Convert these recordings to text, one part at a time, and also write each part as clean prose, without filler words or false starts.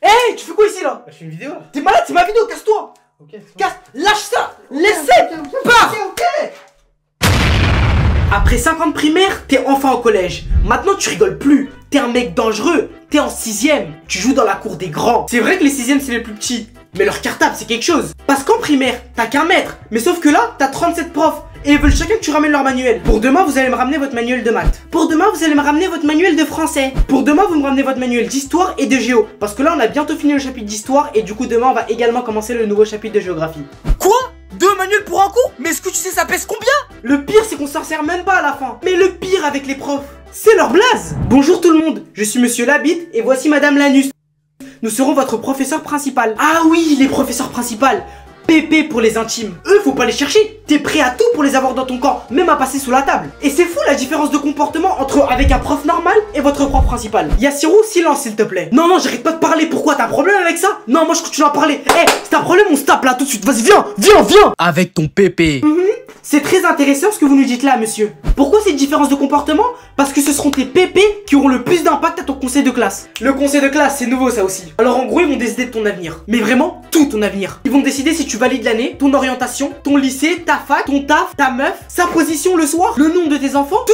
Hey, tu fais quoi ici là? Je fais une vidéo là. T'es malade, c'est ma vidéo, casse-toi. Ok. Casse, lâche ça. Laisse-le. Pars. Ok. Après 5 ans de primaire, t'es enfin au collège. Maintenant tu rigoles plus. T'es un mec dangereux. T'es en 6ème. Tu joues dans la cour des grands. C'est vrai que les 6ème c'est les plus petits. Mais leur cartable c'est quelque chose. Parce qu'en primaire, t'as qu'un maître. Mais sauf que là, t'as 37 profs. Et ils veulent chacun que tu ramènes leur manuel. Pour demain, vous allez me ramener votre manuel de maths. Pour demain, vous allez me ramener votre manuel de français. Pour demain, vous me ramenez votre manuel d'histoire et de géo. Parce que là, on a bientôt fini le chapitre d'histoire. Et du coup, demain, on va également commencer le nouveau chapitre de géographie. Quoi? 2 manuels pour un cours? Mais est-ce que tu sais ça pèse combien? Le pire, c'est qu'on s'en sert même pas à la fin. Mais le pire avec les profs, c'est leur blaze. Bonjour tout le monde, je suis Monsieur Labitte et voici Madame Lanus. Nous serons votre professeur principal. Ah oui, les professeurs principales. PP pour les intimes. Eux, faut pas les chercher. T'es prêt à tout pour les avoir dans ton camp, même à passer sous la table. Et c'est fou la différence de comportement entre avec un prof normal et votre prof principal. Yassirou, silence s'il te plaît. Non, j'arrête pas de parler. Pourquoi? T'as un problème avec ça? Non, moi je continue à parler. Eh, c'est un problème, on se tape là tout de suite. Vas-y, viens. Avec ton pépé. C'est très intéressant ce que vous nous dites là, monsieur. Pourquoi cette différence de comportement? Parce que ce seront tes pépés qui auront le plus d'impact à ton conseil de classe. Le conseil de classe, c'est nouveau ça aussi. Alors en gros, ils vont décider de ton avenir. Mais vraiment, tout ton avenir. Ils vont décider si tu valides l'année, ton orientation, ton lycée, ta fac, ton taf, ta meuf, sa position le soir, le nom de tes enfants, tout.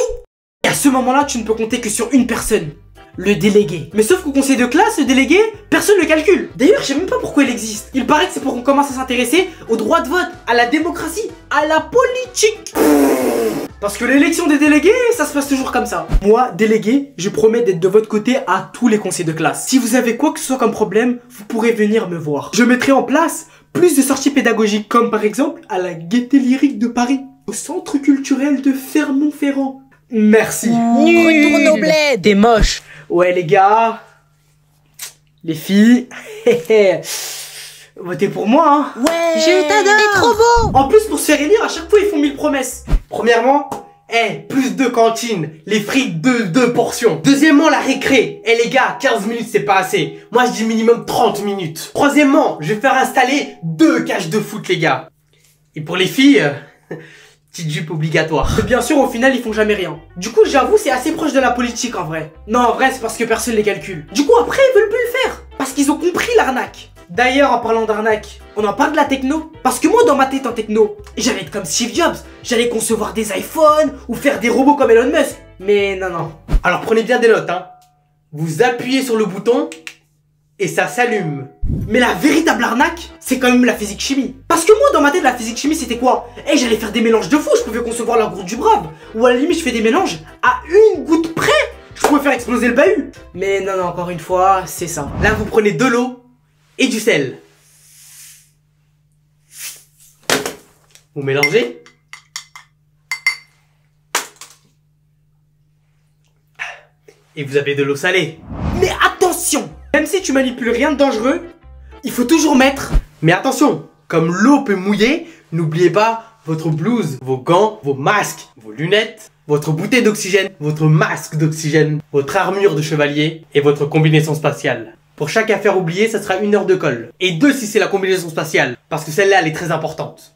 Et à ce moment-là, tu ne peux compter que sur une personne. Le délégué. Mais sauf qu'au conseil de classe, le délégué, personne ne le calcule. D'ailleurs, je sais même pas pourquoi il existe. Il paraît que c'est pour qu'on commence à s'intéresser au droit de vote, à la démocratie, à la politique. Parce que l'élection des délégués, ça se passe toujours comme ça. Moi, délégué, je promets d'être de votre côté à tous les conseils de classe. Si vous avez quoi que ce soit comme problème, vous pourrez venir me voir. Je mettrai en place plus de sorties pédagogiques, comme par exemple à la Gaîté Lyrique de Paris, au Centre Culturel de Clermont-Ferrand. Merci. Retourne au bled. T'es moche. Ouais les gars, les filles, votez pour moi hein. Ouais. Je t'adore. T'es trop beau. En plus pour se faire élire, à chaque fois ils font 1000 promesses. Premièrement, plus de cantine, les frites deux portions. Deuxièmement la récré, les gars, 15 minutes c'est pas assez. Moi je dis minimum 30 minutes. Troisièmement, je vais faire installer 2 cages de foot les gars. Et pour les filles... petite jupe obligatoire. Mais bien sûr, au final, ils font jamais rien. Du coup, j'avoue, c'est assez proche de la politique en vrai. Non, en vrai, c'est parce que personne les calcule. Du coup, après, ils veulent plus le faire. Parce qu'ils ont compris l'arnaque. D'ailleurs, en parlant d'arnaque, on en parle de la techno. Parce que moi, dans ma tête en techno, j'allais être comme Steve Jobs. J'allais concevoir des iPhones ou faire des robots comme Elon Musk. Mais non. Alors, prenez bien des notes, hein. Vous appuyez sur le bouton et ça s'allume. Mais la véritable arnaque, c'est quand même la physique-chimie. Parce que moi, dans ma tête, la physique-chimie, c'était quoi? J'allais faire des mélanges de fou, je pouvais concevoir la goutte du brave. Ou à la limite, je fais des mélanges à une goutte près. Je pouvais faire exploser le bahut. Mais non, encore une fois, c'est ça. Là, vous prenez de l'eau et du sel. Vous mélangez. Et vous avez de l'eau salée. Mais attention! Même si tu manipules rien de dangereux, il faut toujours mettre... Mais attention, comme l'eau peut mouiller, n'oubliez pas votre blouse, vos gants, vos masques, vos lunettes, votre bouteille d'oxygène, votre masque d'oxygène, votre armure de chevalier et votre combinaison spatiale. Pour chaque affaire oubliée, ça sera 1 heure de colle. Et 2 si c'est la combinaison spatiale, parce que celle-là, elle est très importante.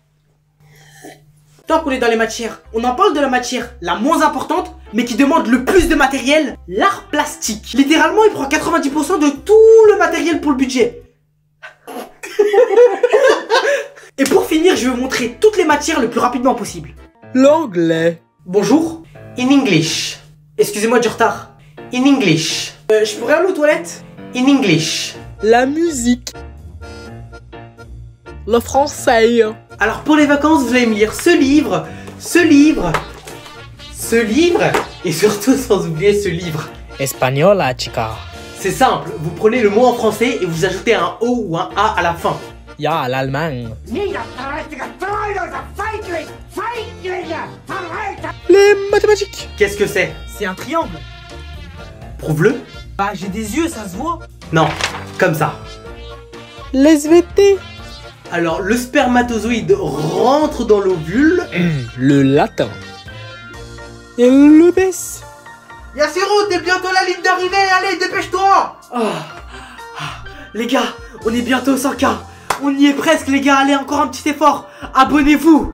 Tant qu'on est dans les matières, on en parle de la matière la moins importante, mais qui demande le plus de matériel, l'art plastique. Littéralement, il prend 90% de tout le matériel pour le budget. Et pour finir, je vais vous montrer toutes les matières le plus rapidement possible. L'anglais. Bonjour. In English. Excusez-moi du retard. In English. Je pourrais aller aux toilettes? In English. La musique. Le français. Alors pour les vacances, vous allez me lire ce livre, et surtout sans oublier ce livre. Espagnol, chica. C'est simple, vous prenez le mot en français et vous ajoutez un O ou un A à la fin. Ya, l'Allemagne. Les mathématiques. Qu'est-ce que c'est? C'est un triangle. Prouve-le. Bah, j'ai des yeux, ça se voit. Non, comme ça. L'SVT. Alors le spermatozoïde rentre dans l'ovule. Le latin. Et le baisse. Yassirou, t'es bientôt la ligne d'arrivée, allez, dépêche-toi. Les gars, on est bientôt au 100K. On y est presque les gars, allez, encore un petit effort. Abonnez-vous.